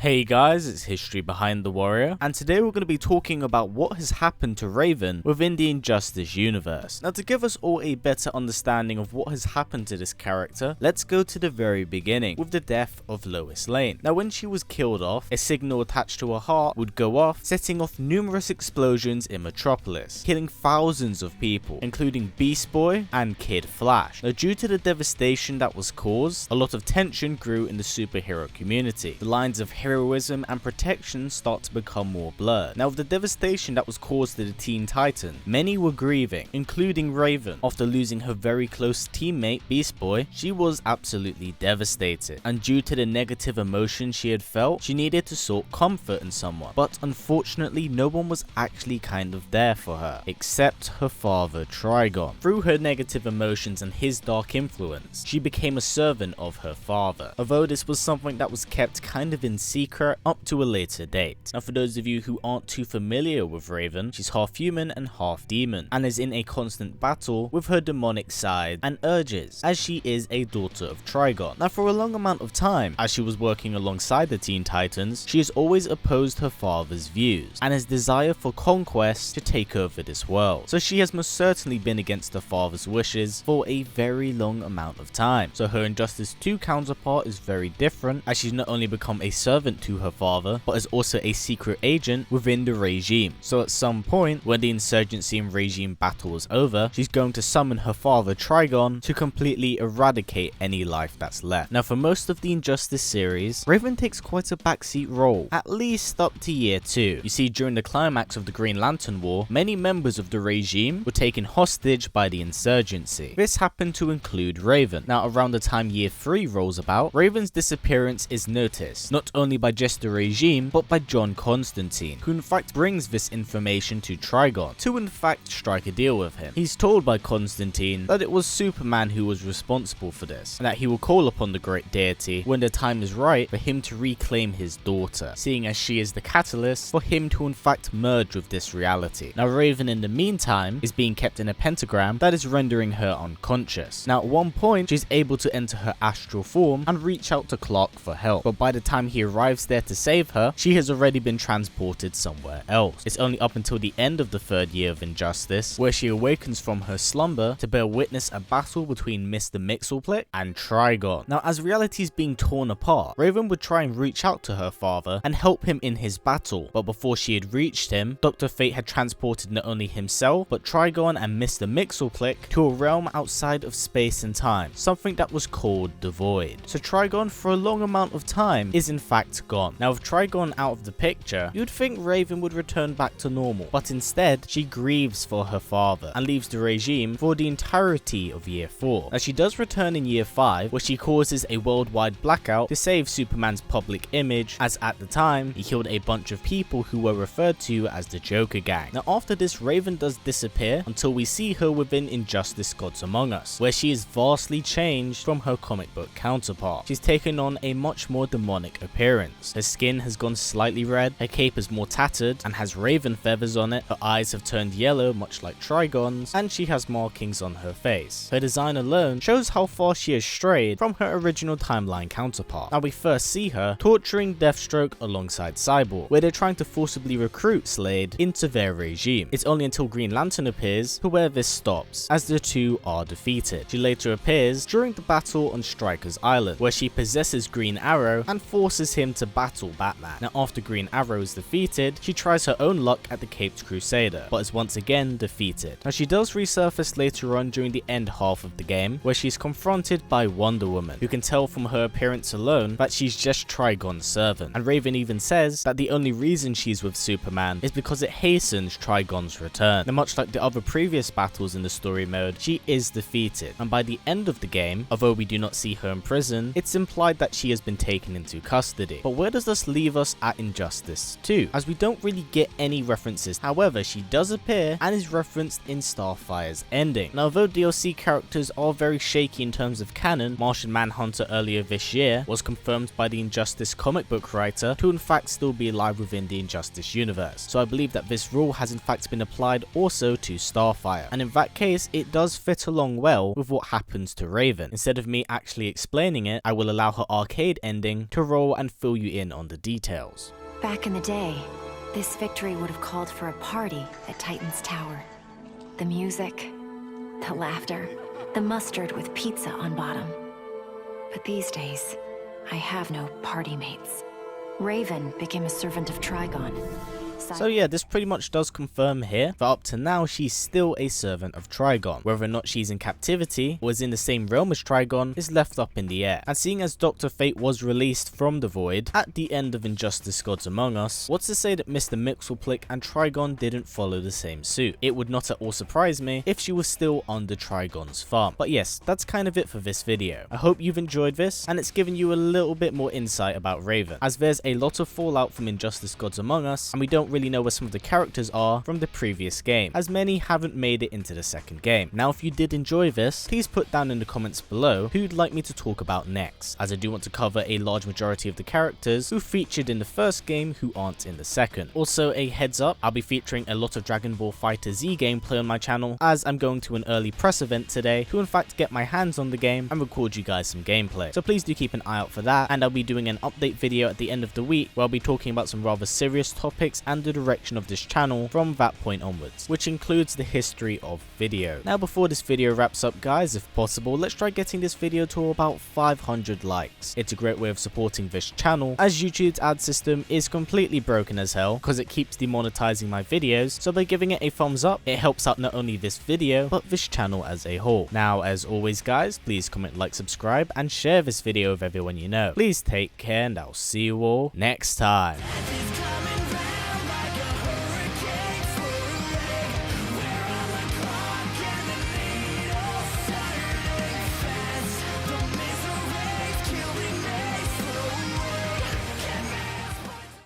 Hey guys, it's History Behind the Warrior, and today we're going to be talking about what has happened to Raven within the Injustice universe. Now, to give us all a better understanding of what has happened to this character, let's go to the very beginning, with the death of Lois Lane. Now, when she was killed off, a signal attached to her heart would go off, setting off numerous explosions in Metropolis, killing thousands of people, including Beast Boy and Kid Flash. Now, due to the devastation that was caused, a lot of tension grew in the superhero community. The lines of heroism and protection start to become more blurred. Now, with the devastation that was caused to the Teen Titan, many were grieving, including Raven. After losing her very close teammate Beast Boy, she was absolutely devastated, and due to the negative emotion she had felt, she needed to sought comfort in someone. But unfortunately, no one was actually kind of there for her, except her father Trigon. Through her negative emotions and his dark influence, she became a servant of her father, although this was something that was kept kind of in secret up to a later date. Now, for those of you who aren't too familiar with Raven, she's half human and half demon, and is in a constant battle with her demonic side and urges, as she is a daughter of Trigon. Now, for a long amount of time, as she was working alongside the Teen Titans, she has always opposed her father's views, and his desire for conquest to take over this world. So she has most certainly been against her father's wishes for a very long amount of time. So her Injustice 2 counterpart is very different, as she's not only become a servant to her father, but is also a secret agent within the regime. So at some point, when the insurgency and regime battle is over, she's going to summon her father Trigon to completely eradicate any life that's left. Now, for most of the Injustice series, Raven takes quite a backseat role, at least up to year 2. You see, during the climax of the Green Lantern War, many members of the regime were taken hostage by the insurgency. This happened to include Raven. Now, around the time year 3 rolls about, Raven's disappearance is noticed, not only by just the regime, but by John Constantine, who in fact brings this information to Trigon to in fact strike a deal with him. He's told by Constantine that it was Superman who was responsible for this, and that he will call upon the great deity when the time is right for him to reclaim his daughter, seeing as she is the catalyst for him to in fact merge with this reality. Now, Raven in the meantime is being kept in a pentagram that is rendering her unconscious. Now, at one point, she's able to enter her astral form and reach out to Clark for help, but by the time he arrives there to save her, she has already been transported somewhere else. It's only up until the end of the 3rd year of Injustice where she awakens from her slumber to bear witness a battle between Mr. Mxyzptlk and Trigon. Now, as reality is being torn apart, Raven would try and reach out to her father and help him in his battle, but before she had reached him, Dr. Fate had transported not only himself but Trigon and Mr. Mxyzptlk to a realm outside of space and time, something that was called the Void. So Trigon, for a long amount of time, is in fact gone. Now, with Trigon out of the picture, you'd think Raven would return back to normal, but instead, she grieves for her father and leaves the regime for the entirety of year 4. Now, she does return in year 5, where she causes a worldwide blackout to save Superman's public image, as at the time, he killed a bunch of people who were referred to as the Joker Gang. Now, after this, Raven does disappear until we see her within Injustice Gods Among Us, where she is vastly changed from her comic book counterpart. She's taken on a much more demonic appearance. Her skin has gone slightly red, her cape is more tattered and has raven feathers on it, her eyes have turned yellow much like Trigon's, and she has markings on her face. Her design alone shows how far she has strayed from her original timeline counterpart. Now, we first see her torturing Deathstroke alongside Cyborg, where they're trying to forcibly recruit Slade into their regime. It's only until Green Lantern appears to where this stops, as the two are defeated. She later appears during the battle on Stryker's Island, where she possesses Green Arrow and forces him to battle Batman. Now, after Green Arrow is defeated, she tries her own luck at the Caped Crusader, but is once again defeated. Now, she does resurface later on during the end half of the game, where she's confronted by Wonder Woman, who can tell from her appearance alone that she's just Trigon's servant, and Raven even says that the only reason she's with Superman is because it hastens Trigon's return. Now, much like the other previous battles in the story mode, she is defeated, and by the end of the game, although we do not see her in prison, it's implied that she has been taken into custody. But where does this leave us at Injustice 2? As we don't really get any references. However, she does appear and is referenced in Starfire's ending. Now, although DLC characters are very shaky in terms of canon, Martian Manhunter earlier this year was confirmed by the Injustice comic book writer to in fact still be alive within the Injustice universe. So I believe that this rule has in fact been applied also to Starfire, and in that case it does fit along well with what happens to Raven. Instead of me actually explaining it, I will allow her arcade ending to roll and fill fill you in on the details. Back in the day, this victory would have called for a party at Titan's Tower. The music, the laughter, the mustard with pizza on bottom. But these days, I have no party mates. Raven became a servant of Trigon. So yeah, this pretty much does confirm here that up to now she's still a servant of Trigon. Whether or not she's in captivity or is in the same realm as Trigon is left up in the air. And seeing as Dr. Fate was released from the Void at the end of Injustice Gods Among Us, what's to say that Mr. Mxyzptlk and Trigon didn't follow the same suit? It would not at all surprise me if she was still under Trigon's farm. But yes, that's kind of it for this video. I hope you've enjoyed this and it's given you a little bit more insight about Raven, as there's a lot of fallout from Injustice Gods Among Us and we don't really know where some of the characters are from the previous game, as many haven't made it into the second game. Now if you did enjoy this, please put down in the comments below who you'd like me to talk about next, as I do want to cover a large majority of the characters who featured in the first game who aren't in the second. Also a heads up, I'll be featuring a lot of Dragon Ball FighterZ gameplay on my channel, as I'm going to an early press event today to in fact get my hands on the game and record you guys some gameplay. So please do keep an eye out for that, and I'll be doing an update video at the end of the week where I'll be talking about some rather serious topics and the direction of this channel from that point onwards, which includes the history of video. Now before this video wraps up guys, if possible, let's try getting this video to about 500 likes. It's a great way of supporting this channel, as YouTube's ad system is completely broken as hell because it keeps demonetizing my videos, so by giving it a thumbs up, it helps out not only this video, but this channel as a whole. Now as always guys, please comment, like, subscribe, and share this video with everyone you know. Please take care and I'll see you all next time.